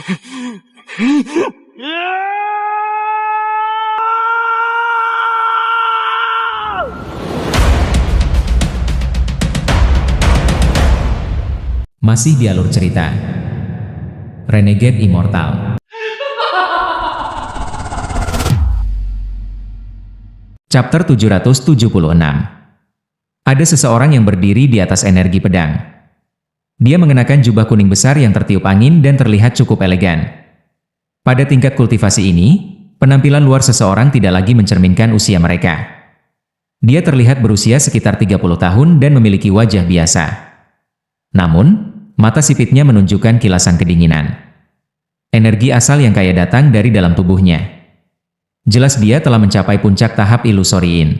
Masih di alur cerita Renegade Immortal. Chapter 776. Ada seseorang yang berdiri di atas energi pedang. Dia mengenakan jubah kuning besar yang tertiup angin dan terlihat cukup elegan. Pada tingkat kultivasi ini, penampilan luar seseorang tidak lagi mencerminkan usia mereka. Dia terlihat berusia sekitar 30 tahun dan memiliki wajah biasa. Namun, mata sipitnya menunjukkan kilasan kedinginan. Energi asal yang kaya datang dari dalam tubuhnya. Jelas dia telah mencapai puncak tahap ilusoriin.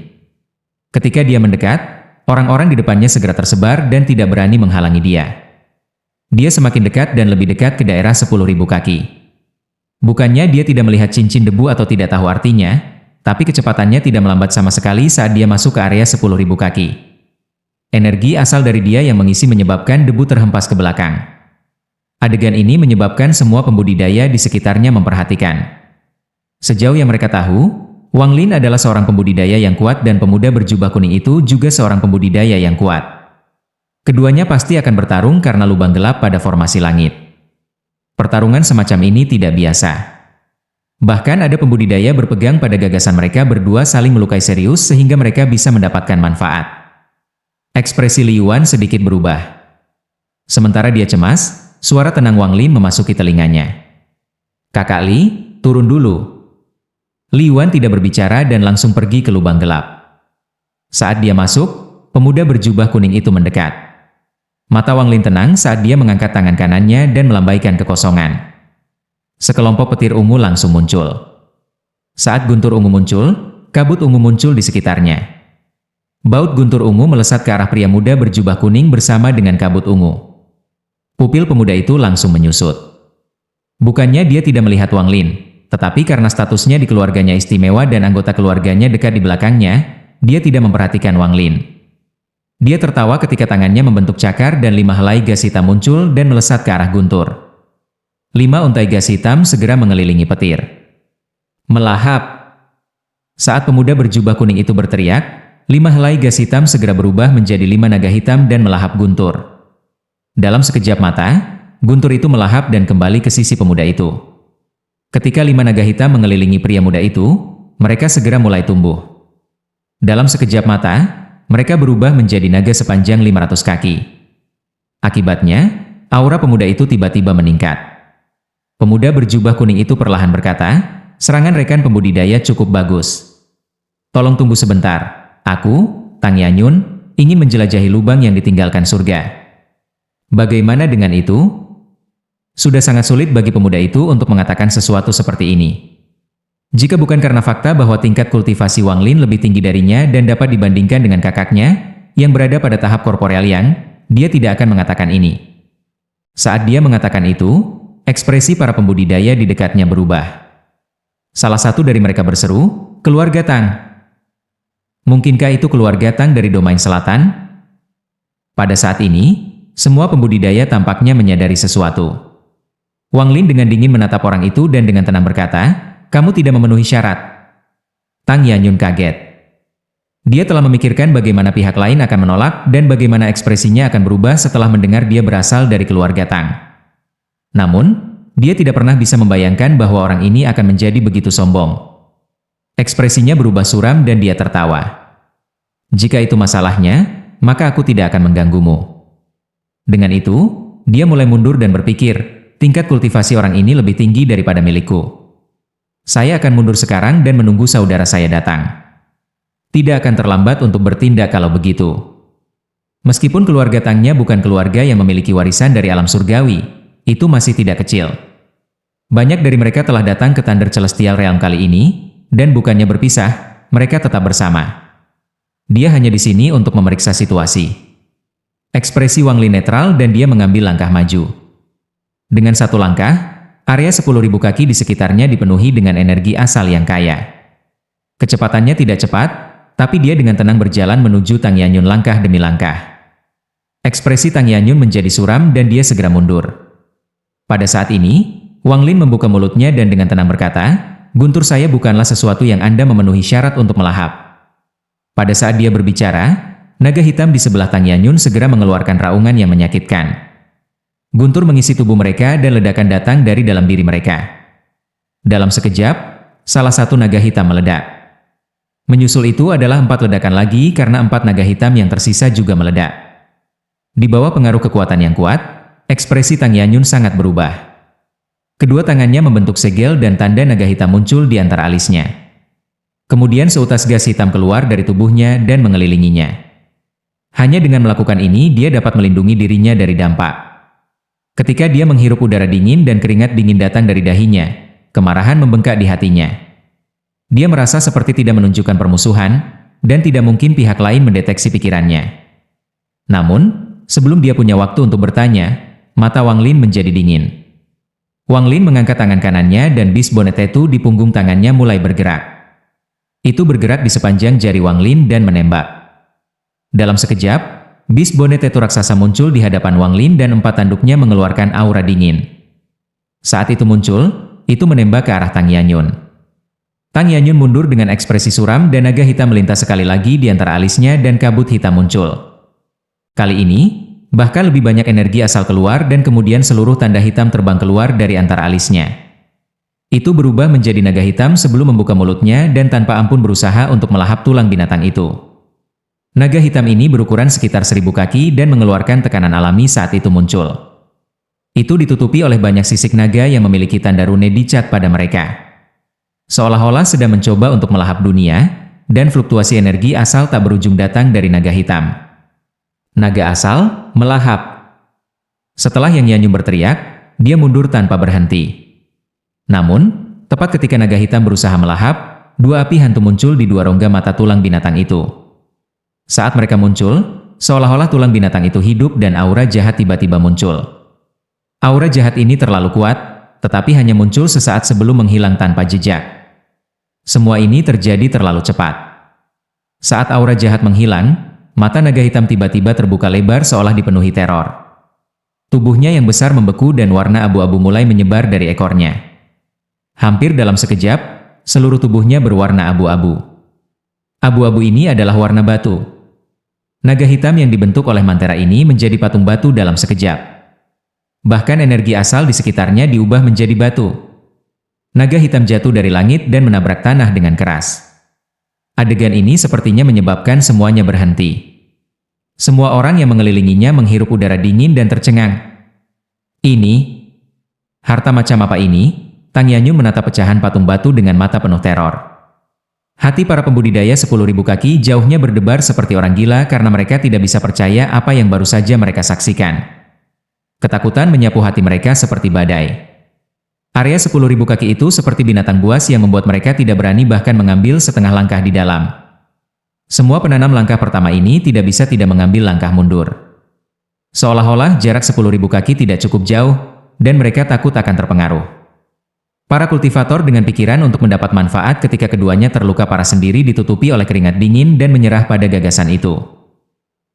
Ketika dia mendekat, orang-orang di depannya segera tersebar dan tidak berani menghalangi dia. Dia semakin dekat dan lebih dekat ke daerah 10.000 kaki. Bukannya dia tidak melihat cincin debu atau tidak tahu artinya, tapi kecepatannya tidak melambat sama sekali saat dia masuk ke area 10.000 kaki. Energi asal dari dia yang mengisi menyebabkan debu terhempas ke belakang. Adegan ini menyebabkan semua pembudidaya di sekitarnya memperhatikan. Sejauh yang mereka tahu, Wang Lin adalah seorang pembudidaya yang kuat dan pemuda berjubah kuning itu juga seorang pembudidaya yang kuat. Keduanya pasti akan bertarung karena lubang gelap pada formasi langit. Pertarungan semacam ini tidak biasa. Bahkan ada pembudidaya berpegang pada gagasan mereka berdua saling melukai serius sehingga mereka bisa mendapatkan manfaat. Ekspresi Li Yuan sedikit berubah. Sementara dia cemas, suara tenang Wang Lin memasuki telinganya. "Kakak Li, turun dulu." Li Yuan tidak berbicara dan langsung pergi ke lubang gelap. Saat dia masuk, pemuda berjubah kuning itu mendekat. Mata Wang Lin tenang saat dia mengangkat tangan kanannya dan melambaikan kekosongan. Sekelompok petir ungu langsung muncul. Saat guntur ungu muncul, kabut ungu muncul di sekitarnya. Baut guntur ungu melesat ke arah pria muda berjubah kuning bersama dengan kabut ungu. Pupil pemuda itu langsung menyusut. Bukannya dia tidak melihat Wang Lin, tetapi karena statusnya di keluarganya istimewa dan anggota keluarganya dekat di belakangnya, dia tidak memperhatikan Wang Lin. Dia tertawa ketika tangannya membentuk cakar dan 5 helai gas hitam muncul dan melesat ke arah guntur. 5 untai gas hitam segera mengelilingi petir. Melahap. Saat pemuda berjubah kuning itu berteriak, 5 helai gas hitam segera berubah menjadi 5 naga hitam dan melahap guntur. Dalam sekejap mata, guntur itu melahap dan kembali ke sisi pemuda itu. Ketika 5 naga hitam mengelilingi pria muda itu, mereka segera mulai tumbuh. Dalam sekejap mata, mereka berubah menjadi naga sepanjang 500 kaki. Akibatnya, aura pemuda itu tiba-tiba meningkat. Pemuda berjubah kuning itu perlahan berkata, "Serangan rekan pembudidaya cukup bagus. Tolong tunggu sebentar. Aku, Tang Yanyun, ingin menjelajahi lubang yang ditinggalkan surga." Bagaimana dengan itu? Sudah sangat sulit bagi pemuda itu untuk mengatakan sesuatu seperti ini. Jika bukan karena fakta bahwa tingkat kultivasi Wang Lin lebih tinggi darinya dan dapat dibandingkan dengan kakaknya, yang berada pada tahap korporeal yang, dia tidak akan mengatakan ini. Saat dia mengatakan itu, ekspresi para pembudidaya di dekatnya berubah. Salah satu dari mereka berseru, "Keluarga Tang." Mungkinkah itu keluarga Tang dari domain selatan? Pada saat ini, semua pembudidaya tampaknya menyadari sesuatu. Wang Lin dengan dingin menatap orang itu dan dengan tenang berkata, "Kamu tidak memenuhi syarat." Tang Yanyun kaget. Dia telah memikirkan bagaimana pihak lain akan menolak dan bagaimana ekspresinya akan berubah setelah mendengar dia berasal dari keluarga Tang. Namun, dia tidak pernah bisa membayangkan bahwa orang ini akan menjadi begitu sombong. Ekspresinya berubah suram dan dia tertawa. "Jika itu masalahnya, maka aku tidak akan mengganggumu." Dengan itu, dia mulai mundur dan berpikir, tingkat kultivasi orang ini lebih tinggi daripada milikku. Saya akan mundur sekarang dan menunggu saudara saya datang. Tidak akan terlambat untuk bertindak kalau begitu. Meskipun keluarga Tangnya bukan keluarga yang memiliki warisan dari alam surgawi, itu masih tidak kecil. Banyak dari mereka telah datang ke Thunder Celestial Realm kali ini, dan bukannya berpisah, mereka tetap bersama. Dia hanya di sini untuk memeriksa situasi. Ekspresi Wang Lin netral dan dia mengambil langkah maju. Dengan satu langkah, area 10.000 kaki di sekitarnya dipenuhi dengan energi asal yang kaya. Kecepatannya tidak cepat, tapi dia dengan tenang berjalan menuju Tang Yanyun langkah demi langkah. Ekspresi Tang Yanyun menjadi suram dan dia segera mundur. Pada saat ini, Wang Lin membuka mulutnya dan dengan tenang berkata, "Guntur saya bukanlah sesuatu yang Anda memenuhi syarat untuk melahap." Pada saat dia berbicara, naga hitam di sebelah Tang Yanyun segera mengeluarkan raungan yang menyakitkan. Guntur mengisi tubuh mereka dan ledakan datang dari dalam diri mereka. Dalam sekejap, salah satu naga hitam meledak. Menyusul itu adalah 4 ledakan lagi karena 4 naga hitam yang tersisa juga meledak. Di bawah pengaruh kekuatan yang kuat, ekspresi Tang Yanyun sangat berubah. Kedua tangannya membentuk segel dan tanda naga hitam muncul di antara alisnya. Kemudian seutas gas hitam keluar dari tubuhnya dan mengelilinginya. Hanya dengan melakukan ini dia dapat melindungi dirinya dari dampak. Ketika dia menghirup udara dingin dan keringat dingin datang dari dahinya, kemarahan membengkak di hatinya. Dia merasa seperti tidak menunjukkan permusuhan, dan tidak mungkin pihak lain mendeteksi pikirannya. Namun, sebelum dia punya waktu untuk bertanya, mata Wang Lin menjadi dingin. Wang Lin mengangkat tangan kanannya dan bis bonet itu di punggung tangannya mulai bergerak. Itu bergerak di sepanjang jari Wang Lin dan menembak. Dalam sekejap, bis bonet itu raksasa muncul di hadapan Wang Lin dan 4 tanduknya mengeluarkan aura dingin. Saat itu muncul, itu menembak ke arah Tang Yanyun. Tang Yanyun mundur dengan ekspresi suram dan naga hitam melintas sekali lagi di antara alisnya dan kabut hitam muncul. Kali ini, bahkan lebih banyak energi asal keluar dan kemudian seluruh tanda hitam terbang keluar dari antara alisnya. Itu berubah menjadi naga hitam sebelum membuka mulutnya dan tanpa ampun berusaha untuk melahap tulang binatang itu. Naga hitam ini berukuran sekitar 1000 kaki dan mengeluarkan tekanan alami saat itu muncul. Itu ditutupi oleh banyak sisik naga yang memiliki tanda rune dicat pada mereka. Seolah-olah sedang mencoba untuk melahap dunia, dan fluktuasi energi asal tak berujung datang dari naga hitam. Naga asal melahap. Setelah Yang Yanyun berteriak, dia mundur tanpa berhenti. Namun, tepat ketika naga hitam berusaha melahap, 2 api hantu muncul di 2 rongga mata tulang binatang itu. Saat mereka muncul, seolah-olah tulang binatang itu hidup dan aura jahat tiba-tiba muncul. Aura jahat ini terlalu kuat, tetapi hanya muncul sesaat sebelum menghilang tanpa jejak. Semua ini terjadi terlalu cepat. Saat aura jahat menghilang, mata naga hitam tiba-tiba terbuka lebar seolah dipenuhi teror. Tubuhnya yang besar membeku dan warna abu-abu mulai menyebar dari ekornya. Hampir dalam sekejap, seluruh tubuhnya berwarna abu-abu. Abu-abu ini adalah warna batu. Naga hitam yang dibentuk oleh Mantra ini menjadi patung batu dalam sekejap. Bahkan energi asal di sekitarnya diubah menjadi batu. Naga hitam jatuh dari langit dan menabrak tanah dengan keras. Adegan ini sepertinya menyebabkan semuanya berhenti. Semua orang yang mengelilinginya menghirup udara dingin dan tercengang. Ini, harta macam apa ini? Tang Yanyun menatap pecahan patung batu dengan mata penuh teror. Hati para pembudidaya 10.000 kaki jauhnya berdebar seperti orang gila karena mereka tidak bisa percaya apa yang baru saja mereka saksikan. Ketakutan menyapu hati mereka seperti badai. Area 10.000 kaki itu seperti binatang buas yang membuat mereka tidak berani bahkan mengambil setengah langkah di dalam. Semua penanam langkah pertama ini tidak bisa tidak mengambil langkah mundur. Seolah-olah jarak 10.000 kaki tidak cukup jauh, dan mereka takut akan terpengaruh. Para kultivator dengan pikiran untuk mendapat manfaat ketika keduanya terluka parah sendiri ditutupi oleh keringat dingin dan menyerah pada gagasan itu.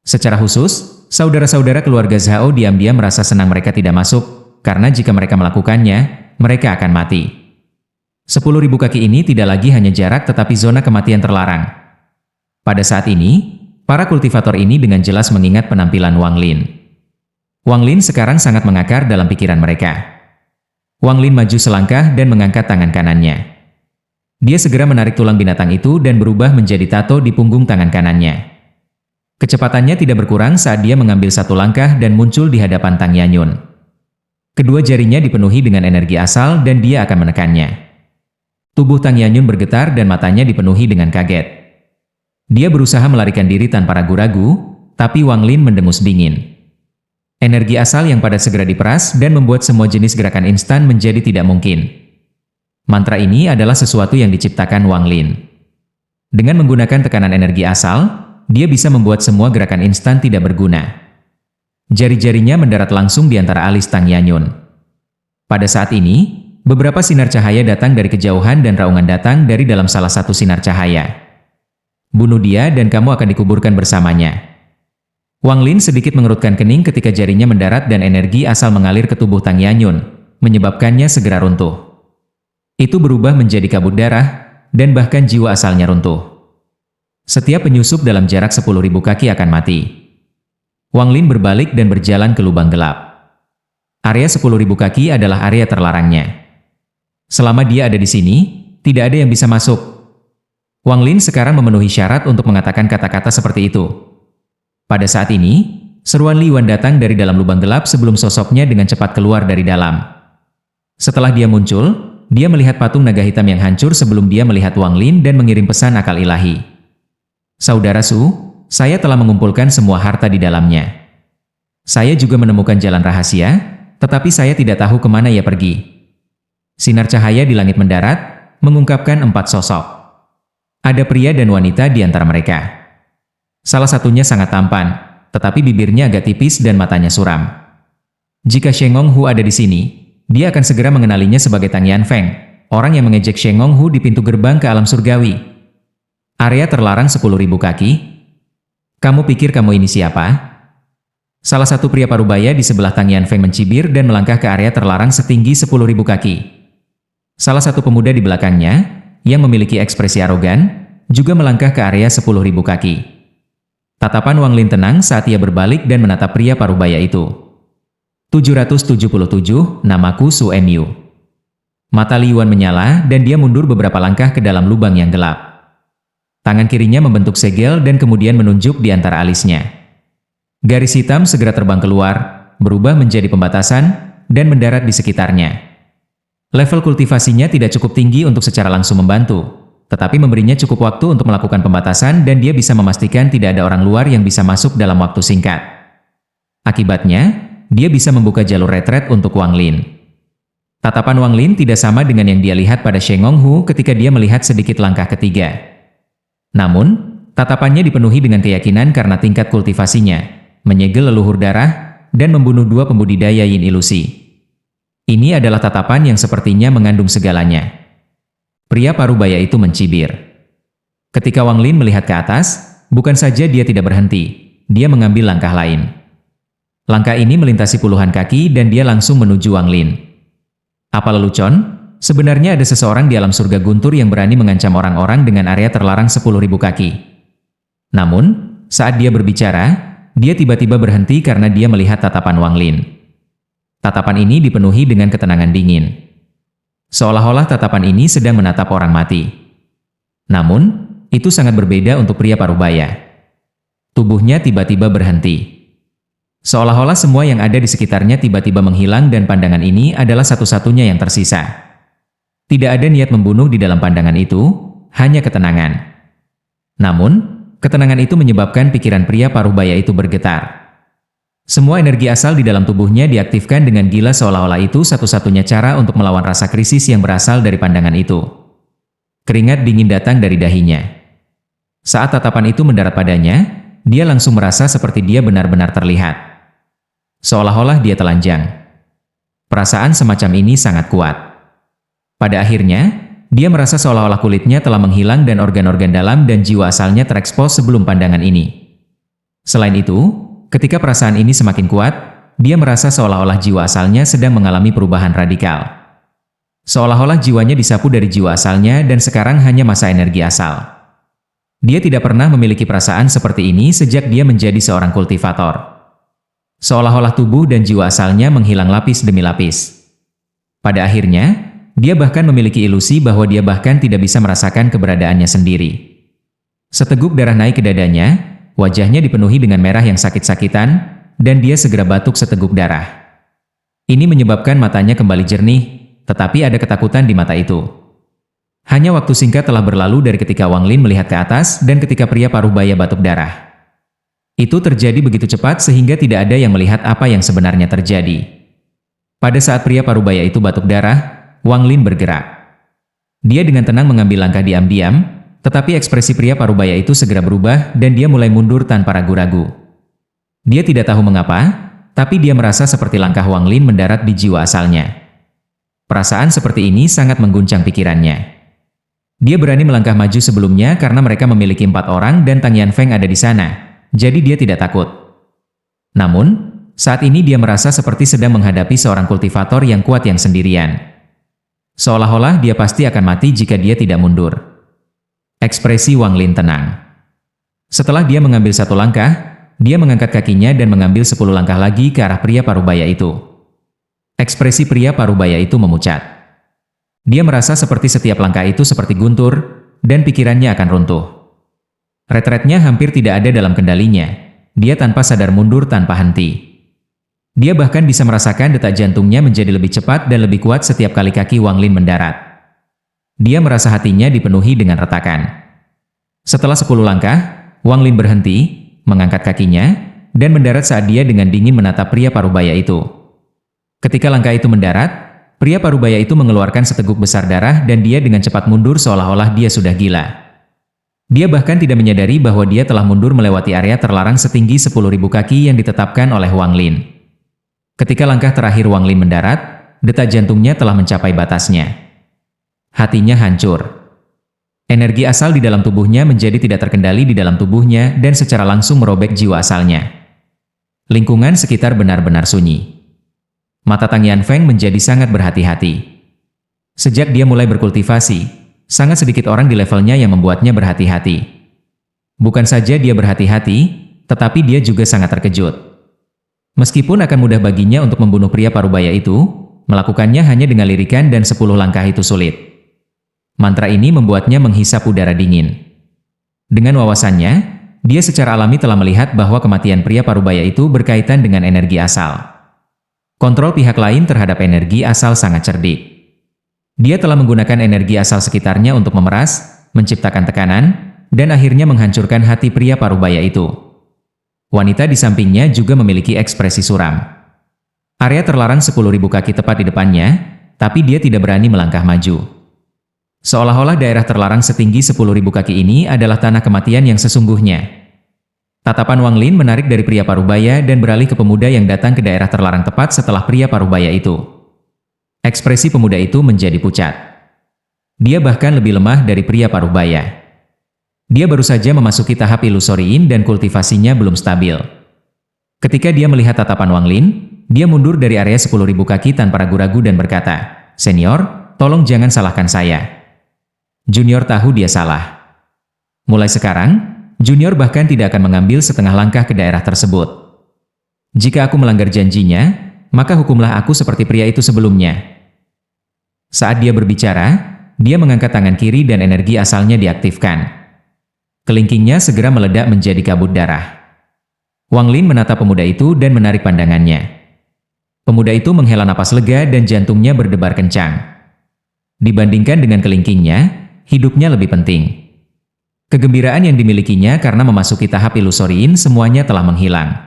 Secara khusus, saudara-saudara keluarga Zhao diam-diam merasa senang mereka tidak masuk, karena jika mereka melakukannya, mereka akan mati. 10.000 kaki ini tidak lagi hanya jarak tetapi zona kematian terlarang. Pada saat ini, para kultivator ini dengan jelas mengingat penampilan Wang Lin. Wang Lin sekarang sangat mengakar dalam pikiran mereka. Wang Lin maju selangkah dan mengangkat tangan kanannya. Dia segera menarik tulang binatang itu dan berubah menjadi tato di punggung tangan kanannya. Kecepatannya tidak berkurang saat dia mengambil satu langkah dan muncul di hadapan Tang Yanyun. Kedua jarinya dipenuhi dengan energi asal dan dia akan menekannya. Tubuh Tang Yanyun bergetar dan matanya dipenuhi dengan kaget. Dia berusaha melarikan diri tanpa ragu-ragu, tapi Wang Lin mendengus dingin. Energi asal yang padat segera diperas dan membuat semua jenis gerakan instan menjadi tidak mungkin. Mantra ini adalah sesuatu yang diciptakan Wang Lin. Dengan menggunakan tekanan energi asal, dia bisa membuat semua gerakan instan tidak berguna. Jari-jarinya mendarat langsung di antara alis Tang Yanyun. Pada saat ini, beberapa sinar cahaya datang dari kejauhan dan raungan datang dari dalam salah satu sinar cahaya. Bunuh dia dan kamu akan dikuburkan bersamanya. Wang Lin sedikit mengerutkan kening ketika jarinya mendarat dan energi asal mengalir ke tubuh Tang Yanyun, menyebabkannya segera runtuh. Itu berubah menjadi kabut darah, dan bahkan jiwa asalnya runtuh. Setiap penyusup dalam jarak 10.000 kaki akan mati. Wang Lin berbalik dan berjalan ke lubang gelap. Area 10.000 kaki adalah area terlarangnya. Selama dia ada di sini, tidak ada yang bisa masuk. Wang Lin sekarang memenuhi syarat untuk mengatakan kata-kata seperti itu. Pada saat ini, seruan Li Yuan datang dari dalam lubang gelap sebelum sosoknya dengan cepat keluar dari dalam. Setelah dia muncul, dia melihat patung naga hitam yang hancur sebelum dia melihat Wang Lin dan mengirim pesan akal ilahi. Saudara Su, saya telah mengumpulkan semua harta di dalamnya. Saya juga menemukan jalan rahasia, tetapi saya tidak tahu kemana ia pergi. Sinar cahaya di langit mendarat, mengungkapkan 4 sosok. Ada pria dan wanita di antara mereka. Salah satunya sangat tampan, tetapi bibirnya agak tipis dan matanya suram. Jika Sheng Honghu ada di sini, dia akan segera mengenalinya sebagai Tang Yanfeng, orang yang mengejek Sheng Honghu di pintu gerbang ke alam surgawi. Area terlarang 10.000 kaki? Kamu pikir kamu ini siapa? Salah satu pria parubaya di sebelah Tang Yanfeng mencibir dan melangkah ke area terlarang setinggi 10.000 kaki. Salah satu pemuda di belakangnya, yang memiliki ekspresi arogan, juga melangkah ke area 10.000 kaki. Tatapan Wang Lin tenang saat ia berbalik dan menatap pria parubaya itu. 777, namaku Su Enyu. Mata Li Yuan menyala dan dia mundur beberapa langkah ke dalam lubang yang gelap. Tangan kirinya membentuk segel dan kemudian menunjuk di antara alisnya. Garis hitam segera terbang keluar, berubah menjadi pembatasan, dan mendarat di sekitarnya. Level kultivasinya tidak cukup tinggi untuk secara langsung membantu, tetapi memberinya cukup waktu untuk melakukan pembatasan dan dia bisa memastikan tidak ada orang luar yang bisa masuk dalam waktu singkat. Akibatnya, dia bisa membuka jalur retret untuk Wang Lin. Tatapan Wang Lin tidak sama dengan yang dia lihat pada Sheng Honghu ketika dia melihat sedikit langkah ketiga. Namun, tatapannya dipenuhi dengan keyakinan karena tingkat kultivasinya, menyegel leluhur darah, dan membunuh 2 pembudidaya yin ilusi. Ini adalah tatapan yang sepertinya mengandung segalanya. Pria parubaya itu mencibir. Ketika Wang Lin melihat ke atas, bukan saja dia tidak berhenti, dia mengambil langkah lain. Langkah ini melintasi puluhan kaki dan dia langsung menuju Wang Lin. Apa lelucon? Sebenarnya ada seseorang di alam surga guntur yang berani mengancam orang-orang dengan area terlarang 10.000 kaki. Namun, saat dia berbicara, dia tiba-tiba berhenti karena dia melihat tatapan Wang Lin. Tatapan ini dipenuhi dengan ketenangan dingin. Seolah-olah tatapan ini sedang menatap orang mati. Namun, itu sangat berbeda untuk pria parubaya. Tubuhnya tiba-tiba berhenti. Seolah-olah semua yang ada di sekitarnya tiba-tiba menghilang dan pandangan ini adalah satu-satunya yang tersisa. Tidak ada niat membunuh di dalam pandangan itu, hanya ketenangan. Namun, ketenangan itu menyebabkan pikiran pria parubaya itu bergetar. Semua energi asal di dalam tubuhnya diaktifkan dengan gila seolah-olah itu satu-satunya cara untuk melawan rasa krisis yang berasal dari pandangan itu. Keringat dingin datang dari dahinya. Saat tatapan itu mendarat padanya, dia langsung merasa seperti dia benar-benar terlihat. Seolah-olah dia telanjang. Perasaan semacam ini sangat kuat. Pada akhirnya, dia merasa seolah-olah kulitnya telah menghilang dan organ-organ dalam dan jiwa asalnya terekspos sebelum pandangan ini. Selain itu, ketika perasaan ini semakin kuat, dia merasa seolah-olah jiwa asalnya sedang mengalami perubahan radikal. Seolah-olah jiwanya disapu dari jiwa asalnya dan sekarang hanya massa energi asal. Dia tidak pernah memiliki perasaan seperti ini sejak dia menjadi seorang kultivator. Seolah-olah tubuh dan jiwa asalnya menghilang lapis demi lapis. Pada akhirnya, dia bahkan memiliki ilusi bahwa dia bahkan tidak bisa merasakan keberadaannya sendiri. Seteguk darah naik ke dadanya, wajahnya dipenuhi dengan merah yang sakit-sakitan, dan dia segera batuk seteguk darah. Ini menyebabkan matanya kembali jernih, tetapi ada ketakutan di mata itu. Hanya waktu singkat telah berlalu dari ketika Wang Lin melihat ke atas dan ketika pria parubaya batuk darah. Itu terjadi begitu cepat sehingga tidak ada yang melihat apa yang sebenarnya terjadi. Pada saat pria parubaya itu batuk darah, Wang Lin bergerak. Dia dengan tenang mengambil langkah diam-diam, tetapi ekspresi pria parubaya itu segera berubah dan dia mulai mundur tanpa ragu-ragu. Dia tidak tahu mengapa, tapi dia merasa seperti langkah Wang Lin mendarat di jiwa asalnya. Perasaan seperti ini sangat mengguncang pikirannya. Dia berani melangkah maju sebelumnya karena mereka memiliki 4 orang dan Tang Yanfeng ada di sana, jadi dia tidak takut. Namun, Saat ini dia merasa seperti sedang menghadapi seorang kultivator yang kuat yang sendirian. Seolah-olah dia pasti akan mati jika dia tidak mundur. Ekspresi Wang Lin tenang. Setelah dia mengambil satu langkah, dia mengangkat kakinya dan mengambil 10 langkah lagi ke arah pria parubaya itu. Ekspresi pria parubaya itu memucat. Dia merasa seperti setiap langkah itu seperti guntur, dan pikirannya akan runtuh. Retretnya hampir tidak ada dalam kendalinya. Dia tanpa sadar mundur tanpa henti. Dia bahkan bisa merasakan detak jantungnya menjadi lebih cepat dan lebih kuat setiap kali kaki Wang Lin mendarat. Dia merasa hatinya dipenuhi dengan retakan. Setelah 10 langkah, Wang Lin berhenti, mengangkat kakinya, dan mendarat saat dia dengan dingin menatap pria parubaya itu. Ketika langkah itu mendarat, pria parubaya itu mengeluarkan seteguk besar darah dan dia dengan cepat mundur seolah-olah dia sudah gila. Dia bahkan tidak menyadari bahwa dia telah mundur melewati area terlarang setinggi 10.000 kaki yang ditetapkan oleh Wang Lin. Ketika langkah terakhir Wang Lin mendarat, detak jantungnya telah mencapai batasnya. Hatinya hancur. Energi asal di dalam tubuhnya menjadi tidak terkendali di dalam tubuhnya dan secara langsung merobek jiwa asalnya. Lingkungan sekitar benar-benar sunyi. Mata Tang Yanfeng menjadi sangat berhati-hati. Sejak dia mulai berkultivasi, sangat sedikit orang di levelnya yang membuatnya berhati-hati. Bukan saja dia berhati-hati, tetapi dia juga sangat terkejut. Meskipun akan mudah baginya untuk membunuh pria parubaya itu, melakukannya hanya dengan lirikan dan 10 langkah itu sulit. Mantra ini membuatnya menghisap udara dingin. Dengan wawasannya, dia secara alami telah melihat bahwa kematian pria parubaya itu berkaitan dengan energi asal. Kontrol pihak lain terhadap energi asal sangat cerdik. Dia telah menggunakan energi asal sekitarnya untuk memeras, menciptakan tekanan, dan akhirnya menghancurkan hati pria parubaya itu. Wanita di sampingnya juga memiliki ekspresi suram. Area terlarang 10.000 kaki tepat di depannya, tapi dia tidak berani melangkah maju. Seolah-olah daerah terlarang setinggi 10.000 kaki ini adalah tanah kematian yang sesungguhnya. Tatapan Wang Lin menarik dari pria parubaya dan beralih ke pemuda yang datang ke daerah terlarang tepat setelah pria parubaya itu. Ekspresi pemuda itu menjadi pucat. Dia bahkan lebih lemah dari pria parubaya. Dia baru saja memasuki tahap ilusoriin dan kultivasinya belum stabil. Ketika dia melihat tatapan Wang Lin, dia mundur dari area 10.000 kaki tanpa ragu-ragu dan berkata, "Senior, tolong jangan salahkan saya." Junior tahu dia salah. Mulai sekarang, Junior bahkan tidak akan mengambil setengah langkah ke daerah tersebut. Jika aku melanggar janjinya, maka hukumlah aku seperti pria itu sebelumnya. Saat dia berbicara, dia mengangkat tangan kiri dan energi asalnya diaktifkan. Kelingkingnya segera meledak menjadi kabut darah. Wang Lin menatap pemuda itu dan menarik pandangannya. Pemuda itu menghela napas lega dan jantungnya berdebar kencang. Dibandingkan dengan kelingkingnya, hidupnya lebih penting. Kegembiraan yang dimilikinya karena memasuki tahap ilusoriin semuanya telah menghilang.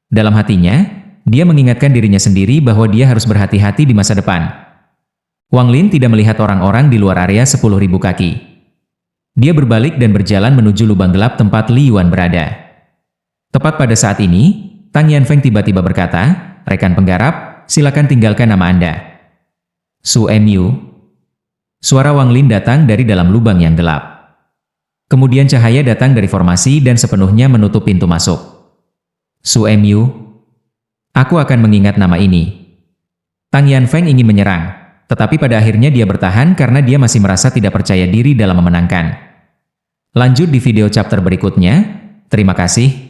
Dalam hatinya, dia mengingatkan dirinya sendiri bahwa dia harus berhati-hati di masa depan. Wang Lin tidak melihat orang-orang di luar area 10.000 kaki. Dia berbalik dan berjalan menuju lubang gelap tempat Li Yuan berada. Tepat pada saat ini, Tang Yanfeng tiba-tiba berkata, "Rekan penggarap, silakan tinggalkan nama Anda." Su Mu. Suara Wang Lin datang dari dalam lubang yang gelap. Kemudian cahaya datang dari formasi dan sepenuhnya menutup pintu masuk. Su Mu. Aku akan mengingat nama ini. Tang Yanfeng ingin menyerang, tetapi pada akhirnya dia bertahan karena dia masih merasa tidak percaya diri dalam memenangkan. Lanjut di video chapter berikutnya. Terima kasih.